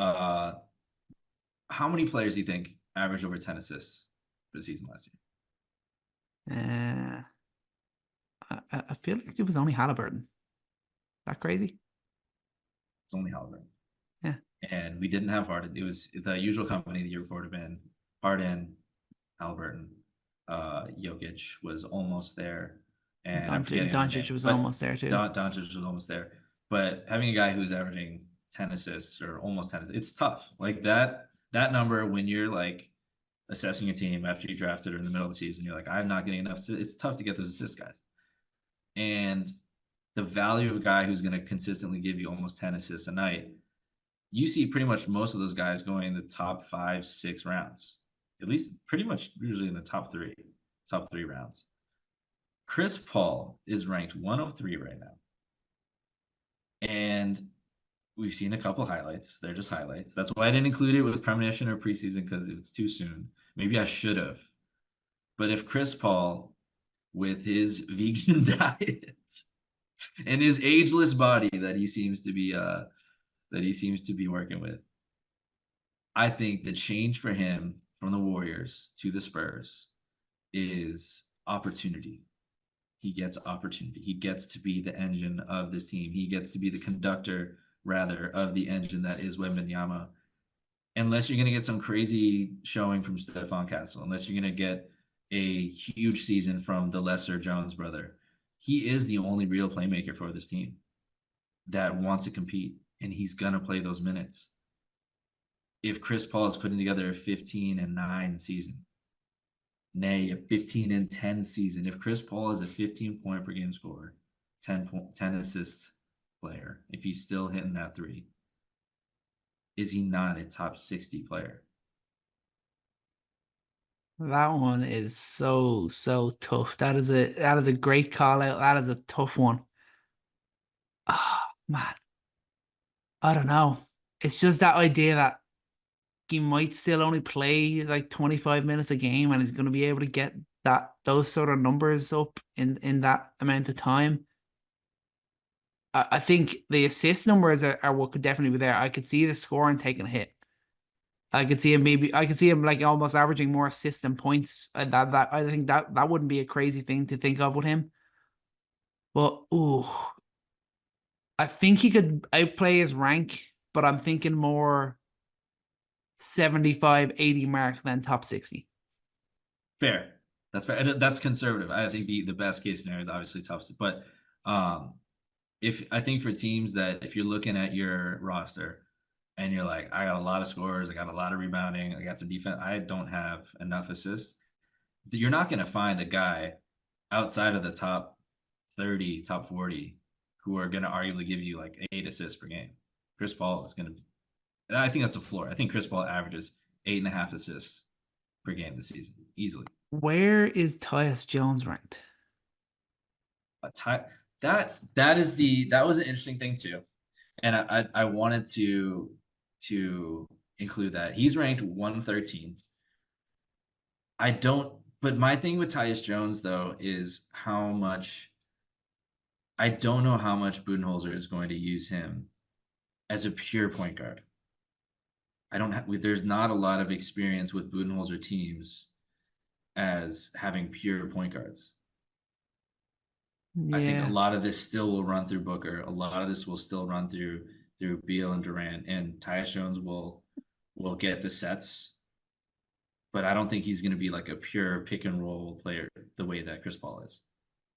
Uh, how many players do you think averaged over 10 assists for the season last year? Uh, I feel like it was only Halliburton. That crazy? It's only Halliburton. Yeah. And we didn't have Harden. It was the usual company the year before would have been Harden, Halliburton, Jokic was almost there, and I'm forgetting another Doncic name, was but almost there too. Doncic was almost there. But having a guy who's averaging 10 assists or almost 10, it's tough. Like that number when you're like assessing a team after you drafted or in the middle of the season, you're like, I'm not getting enough. It's tough to get those assist guys. And the value of a guy who's going to consistently give you almost 10 assists a night, you see pretty much most of those guys going in the top 5, 6 rounds, at least pretty much usually in the top three rounds. Chris Paul is ranked 103 right now. And we've seen a couple highlights. They're just highlights. That's why I didn't include it with premonition or preseason because it's too soon. Maybe I should have. But if Chris Paul, with his vegan diet and his ageless body that he seems to be working with, I think the change for him from the Warriors to the Spurs is opportunity. He gets opportunity. He gets to be the engine of this team. He gets to be the conductor, rather, of the engine that is Wembanyama. Unless you're going to get some crazy showing from Stephon Castle, unless you're going to get a huge season from the lesser Jones brother, he is the only real playmaker for this team that wants to compete, and he's going to play those minutes. If Chris Paul is putting together a 15-9 season, nay, a 15-10 season, if Chris Paul is a 15 point per game scorer, 10 assists player, if he's still hitting that three, is he not a top 60 player? That one is so tough. That is a great call out. That is a tough one. Oh man, I don't know. It's just that idea that he might still only play like 25 minutes a game and he's going to be able to get those sort of numbers up in that amount of time. I think the assist numbers are what could definitely be there. I could see the scoring taking a hit. I could see him like almost averaging more assists than points. That I think that wouldn't be a crazy thing to think of with him. But ooh, I think he could outplay his rank, but I'm thinking more 75, 80 mark than top 60. Fair. That's fair. That's conservative. I think the best case scenario is obviously tough, but um, if I think for teams that if you're looking at your roster and you're like, I got a lot of scores, I got a lot of rebounding, I got some defense, I don't have enough assists. You're not going to find a guy outside of the top 30, top 40 who are going to arguably give you like 8 assists per game. Chris Paul is going to be, I think that's a floor. I think Chris Paul averages 8.5 assists per game this season, easily. Where is Tyus Jones ranked? A tie, that was an interesting thing too, and I wanted to include that he's ranked 113. I don't, but my thing with Tyus Jones though is how much I don't know how much Budenholzer is going to use him as a pure point guard. I don't have, there's not a lot of experience with Budenholzer teams as having pure point guards. I think a Yeah. lot of this still will run through Booker. A lot of this will still run through Beal and Durant, and Tyus Jones will get the sets, but I don't think he's going to be like a pure pick and roll player the way that Chris Paul is.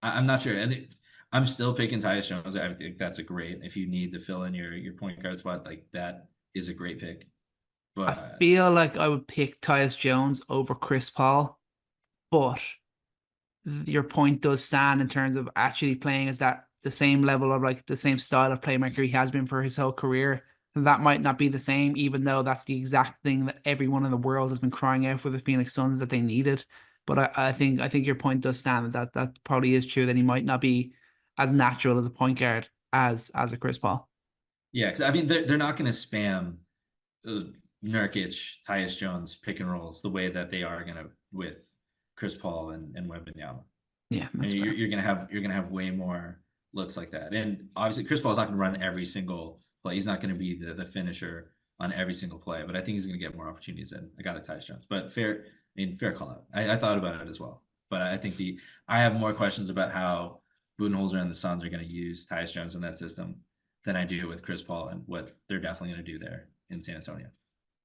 I'm not sure, and I'm still picking Tyus Jones. I think that's a great if you need to fill in your point guard spot, like that is a great pick. I But feel like I would pick Tyus Jones over Chris Paul, but your point does stand in terms of actually playing as that the same level of like the same style of playmaker he has been for his whole career. That might not be the same, even though that's the exact thing that everyone in the world has been crying out for the Phoenix Suns that they needed. But I think your point does stand that probably is true that he might not be as natural as a point guard as a Chris Paul. yeah, because I mean they're not going to spam uh, Nurkic, Tyus Jones pick and rolls the way that they are going to with Chris Paul and Wembanyama. Yeah, And that's you're, fair. you're gonna have you're gonna have way more looks like that. And obviously, Chris Paul's not gonna run every single play. He's not gonna be the finisher on every single play, but I think he's going to get more opportunities than a guy like Tyus Jones. But fair, I mean, fair call out. I thought about it as well, but I think I have more questions about how Budenholzer and the Suns are going to use Tyus Jones in that system than I do with Chris Paul and what they're definitely going to do there in San Antonio.